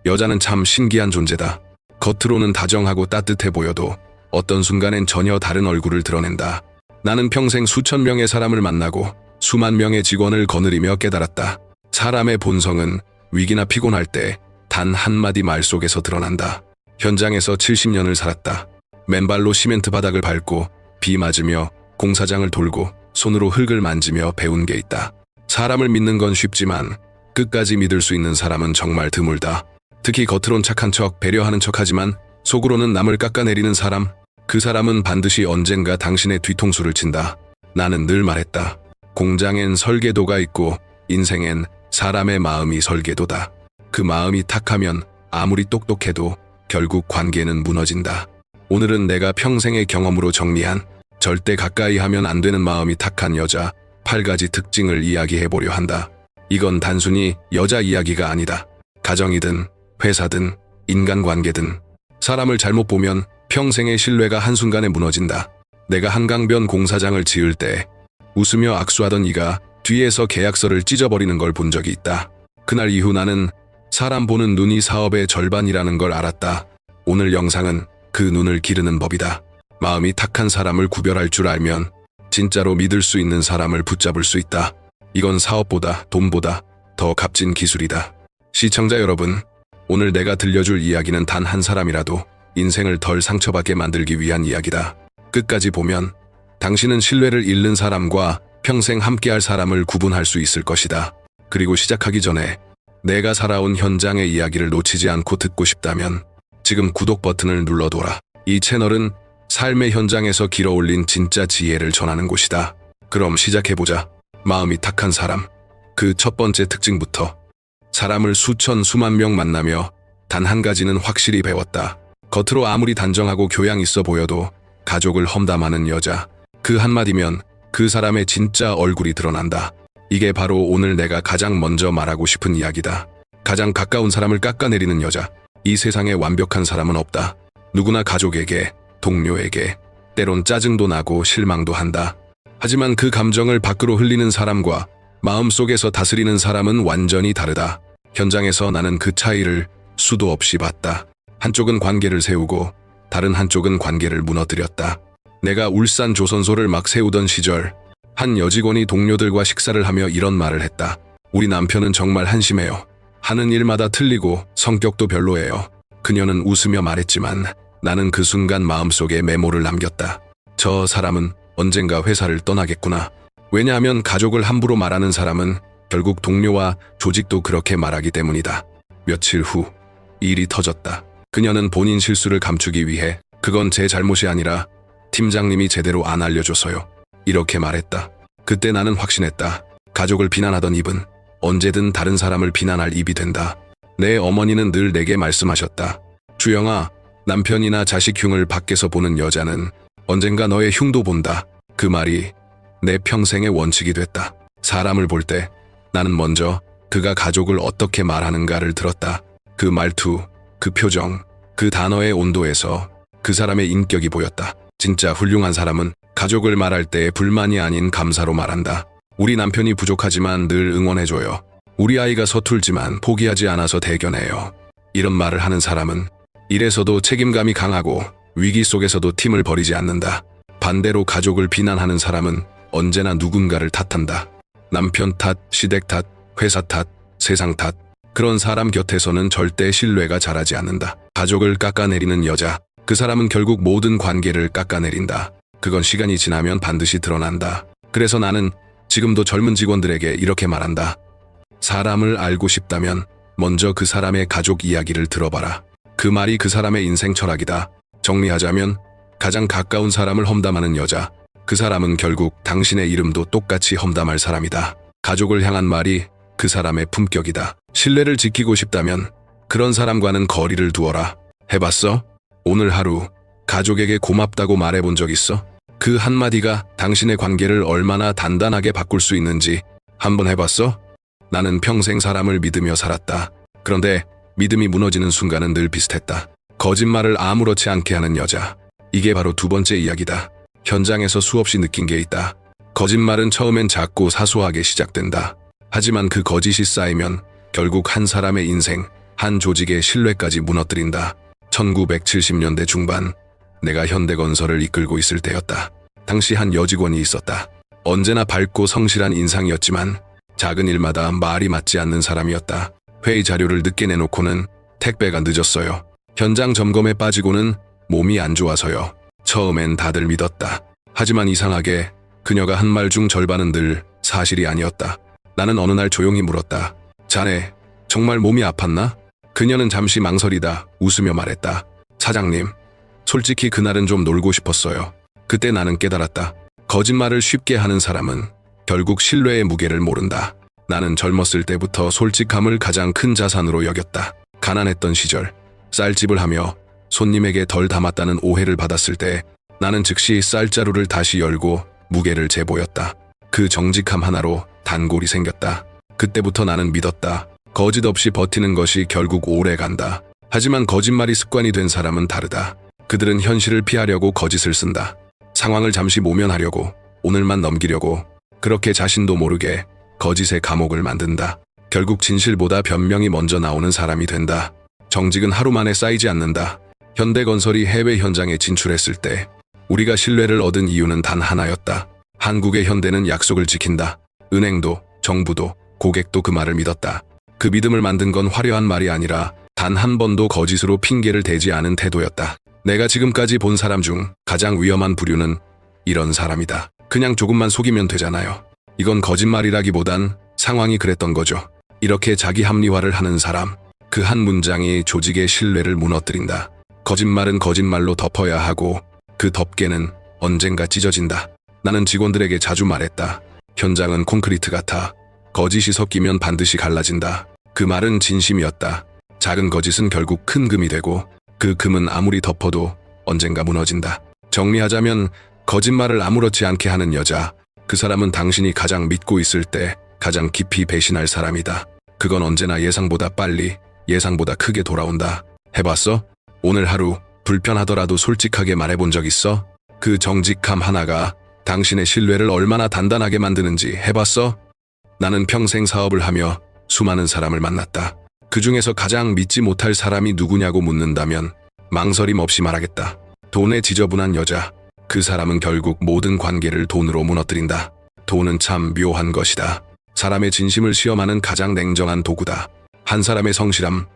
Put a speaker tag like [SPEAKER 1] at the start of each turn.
[SPEAKER 1] 여자는 참 신기한 존재다. 겉으로는 다정하고 따뜻해 보여도 어떤 순간엔 전혀 다른 얼굴을 드러낸다. 나는 평생 수천 명의 사람을 만나고 수만 명의 직원을 거느리며 깨달았다. 사람의 본성은 위기나 피곤할 때 단 한마디 말 속에서 드러난다. 현장에서 70년을 살았다. 맨발로 시멘트 바닥을 밟고 비 맞으며 공사장을 돌고 손으로 흙을 만지며 배운 게 있다. 사람을 믿는 건 쉽지만 끝까지 믿을 수 있는 사람은 정말 드물다. 특히 겉으론 착한 척, 배려하는 척하지만 속으로는 남을 깎아내리는 사람, 그 사람은 반드시 언젠가 당신의 뒤통수를 친다. 나는 늘 말했다. 공장엔 설계도가 있고 인생엔 사람의 마음이 설계도다. 그 마음이 탁하면 아무리 똑똑해도 결국 관계는 무너진다. 오늘은 내가 평생의 경험으로 정리한 절대 가까이 하면 안 되는 마음이 탁한 여자 8가지 특징을 이야기해보려 한다. 이건 단순히 여자 이야기가 아니다. 가정이든 회사든 인간관계든 사람을 잘못 보면 평생의 신뢰가 한순간에 무너진다. 내가 한강변 공사장을 지을 때 웃으며 악수하던 이가 뒤에서 계약서를 찢어버리는 걸 본 적이 있다. 그날 이후 나는 사람 보는 눈이 사업의 절반이라는 걸 알았다. 오늘 영상은 그 눈을 기르는 법이다. 마음이 탁한 사람을 구별할 줄 알면 진짜로 믿을 수 있는 사람을 붙잡을 수 있다. 이건 사업보다 돈보다 더 값진 기술이다. 시청자 여러분, 오늘 내가 들려줄 이야기는 단 한 사람이라도 인생을 덜 상처받게 만들기 위한 이야기다. 끝까지 보면 당신은 신뢰를 잃는 사람과 평생 함께할 사람을 구분할 수 있을 것이다. 그리고 시작하기 전에 내가 살아온 현장의 이야기를 놓치지 않고 듣고 싶다면 지금 구독 버튼을 눌러둬라. 이 채널은 삶의 현장에서 길어올린 진짜 지혜를 전하는 곳이다. 그럼 시작해보자. 마음이 탁한 사람. 그 첫 번째 특징부터. 사람을 수천 수만 명 만나며 단 한 가지는 확실히 배웠다. 겉으로 아무리 단정하고 교양 있어 보여도 가족을 험담하는 여자. 그 한마디면 그 사람의 진짜 얼굴이 드러난다. 이게 바로 오늘 내가 가장 먼저 말하고 싶은 이야기다. 가장 가까운 사람을 깎아내리는 여자. 이 세상에 완벽한 사람은 없다. 누구나 가족에게, 동료에게, 때론 짜증도 나고 실망도 한다. 하지만 그 감정을 밖으로 흘리는 사람과 마음속에서 다스리는 사람은 완전히 다르다. 현장에서 나는 그 차이를 수도 없이 봤다. 한쪽은 관계를 세우고 다른 한쪽은 관계를 무너뜨렸다. 내가 울산 조선소를 막 세우던 시절 한 여직원이 동료들과 식사를 하며 이런 말을 했다. 우리 남편은 정말 한심해요. 하는 일마다 틀리고 성격도 별로예요. 그녀는 웃으며 말했지만 나는 그 순간 마음속에 메모를 남겼다. 저 사람은 언젠가 회사를 떠나겠구나. 왜냐하면 가족을 함부로 말하는 사람은 결국 동료와 조직도 그렇게 말하기 때문이다. 며칠 후 일이 터졌다. 그녀는 본인 실수를 감추기 위해 그건 제 잘못이 아니라 팀장님이 제대로 안 알려줘서요. 이렇게 말했다. 그때 나는 확신했다. 가족을 비난하던 입은 언제든 다른 사람을 비난할 입이 된다. 내 어머니는 늘 내게 말씀하셨다. 주영아, 남편이나 자식 흉을 밖에서 보는 여자는 언젠가 너의 흉도 본다. 그 말이 내 평생의 원칙이 됐다. 사람을 볼 때 나는 먼저 그가 가족을 어떻게 말하는가를 들었다. 그 말투, 그 표정, 그 단어의 온도에서 그 사람의 인격이 보였다. 진짜 훌륭한 사람은 가족을 말할 때 불만이 아닌 감사로 말한다. 우리 남편이 부족하지만 늘 응원해줘요. 우리 아이가 서툴지만 포기하지 않아서 대견해요. 이런 말을 하는 사람은 일에서도 책임감이 강하고 위기 속에서도 팀을 버리지 않는다. 반대로 가족을 비난하는 사람은 언제나 누군가를 탓한다. 남편 탓, 시댁 탓, 회사 탓, 세상 탓. 그런 사람 곁에서는 절대 신뢰가 자라지 않는다. 가족을 깎아내리는 여자. 그 사람은 결국 모든 관계를 깎아내린다. 그건 시간이 지나면 반드시 드러난다. 그래서 나는 지금도 젊은 직원들에게 이렇게 말한다. 사람을 알고 싶다면 먼저 그 사람의 가족 이야기를 들어봐라. 그 말이 그 사람의 인생 철학이다. 정리하자면 가장 가까운 사람을 험담하는 여자. 그 사람은 결국 당신의 이름도 똑같이 험담할 사람이다. 가족을 향한 말이 그 사람의 품격이다. 신뢰를 지키고 싶다면 그런 사람과는 거리를 두어라. 해봤어? 오늘 하루 가족에게 고맙다고 말해본 적 있어? 그 한마디가 당신의 관계를 얼마나 단단하게 바꿀 수 있는지 한번 해봤어? 나는 평생 사람을 믿으며 살았다. 그런데 믿음이 무너지는 순간은 늘 비슷했다. 거짓말을 아무렇지 않게 하는 여자. 이게 바로 두 번째 이야기다. 현장에서 수없이 느낀 게 있다. 거짓말은 처음엔 작고 사소하게 시작된다. 하지만 그 거짓이 쌓이면 결국 한 사람의 인생, 한 조직의 신뢰까지 무너뜨린다. 1970년대 중반, 내가 현대건설을 이끌고 있을 때였다. 당시 한 여직원이 있었다. 언제나 밝고 성실한 인상이었지만 작은 일마다 말이 맞지 않는 사람이었다. 회의 자료를 늦게 내놓고는 택배가 늦었어요. 현장 점검에 빠지고는 몸이 안 좋아서요. 처음엔 다들 믿었다. 하지만 이상하게 그녀가 한 말 중 절반은 늘 사실이 아니었다. 나는 어느 날 조용히 물었다. 자네, 정말 몸이 아팠나? 그녀는 잠시 망설이다 웃으며 말했다. 사장님, 솔직히 그날은 좀 놀고 싶었어요. 그때 나는 깨달았다. 거짓말을 쉽게 하는 사람은 결국 신뢰의 무게를 모른다. 나는 젊었을 때부터 솔직함을 가장 큰 자산으로 여겼다. 가난했던 시절, 쌀집을 하며 손님에게 덜 담았다는 오해를 받았을 때 나는 즉시 쌀자루를 다시 열고 무게를 재보였다. 그 정직함 하나로 단골이 생겼다. 그때부터 나는 믿었다. 거짓 없이 버티는 것이 결국 오래 간다. 하지만 거짓말이 습관이 된 사람은 다르다. 그들은 현실을 피하려고 거짓을 쓴다. 상황을 잠시 모면하려고, 오늘만 넘기려고, 그렇게 자신도 모르게 거짓의 감옥을 만든다. 결국 진실보다 변명이 먼저 나오는 사람이 된다. 정직은 하루 만에 쌓이지 않는다. 현대건설이 해외 현장에 진출했을 때 우리가 신뢰를 얻은 이유는 단 하나였다. 한국의 현대는 약속을 지킨다. 은행도, 정부도, 고객도 그 말을 믿었다. 그 믿음을 만든 건 화려한 말이 아니라 단 한 번도 거짓으로 핑계를 대지 않은 태도였다. 내가 지금까지 본 사람 중 가장 위험한 부류는 이런 사람이다. 그냥 조금만 속이면 되잖아요. 이건 거짓말이라기보단 상황이 그랬던 거죠. 이렇게 자기 합리화를 하는 사람, 그 한 문장이 조직의 신뢰를 무너뜨린다. 거짓말은 거짓말로 덮어야 하고 그 덮개는 언젠가 찢어진다. 나는 직원들에게 자주 말했다. 현장은 콘크리트 같아. 거짓이 섞이면 반드시 갈라진다. 그 말은 진심이었다. 작은 거짓은 결국 큰 금이 되고 그 금은 아무리 덮어도 언젠가 무너진다. 정리하자면 거짓말을 아무렇지 않게 하는 여자, 그 사람은 당신이 가장 믿고 있을 때 가장 깊이 배신할 사람이다. 그건 언제나 예상보다 빨리, 예상보다 크게 돌아온다. 해봤어? 오늘 하루 불편하더라도 솔직하게 말해본 적 있어? 그 정직함 하나가 당신의 신뢰를 얼마나 단단하게 만드는지 해봤어? 나는 평생 사업을 하며 수많은 사람을 만났다. 그 중에서 가장 믿지 못할 사람이 누구냐고 묻는다면 망설임 없이 말하겠다. 돈에 지저분한 여자. 그 사람은 결국 모든 관계를 돈으로 무너뜨린다. 돈은 참 묘한 것이다. 사람의 진심을 시험하는 가장 냉정한 도구다. 한 사람의 성실함,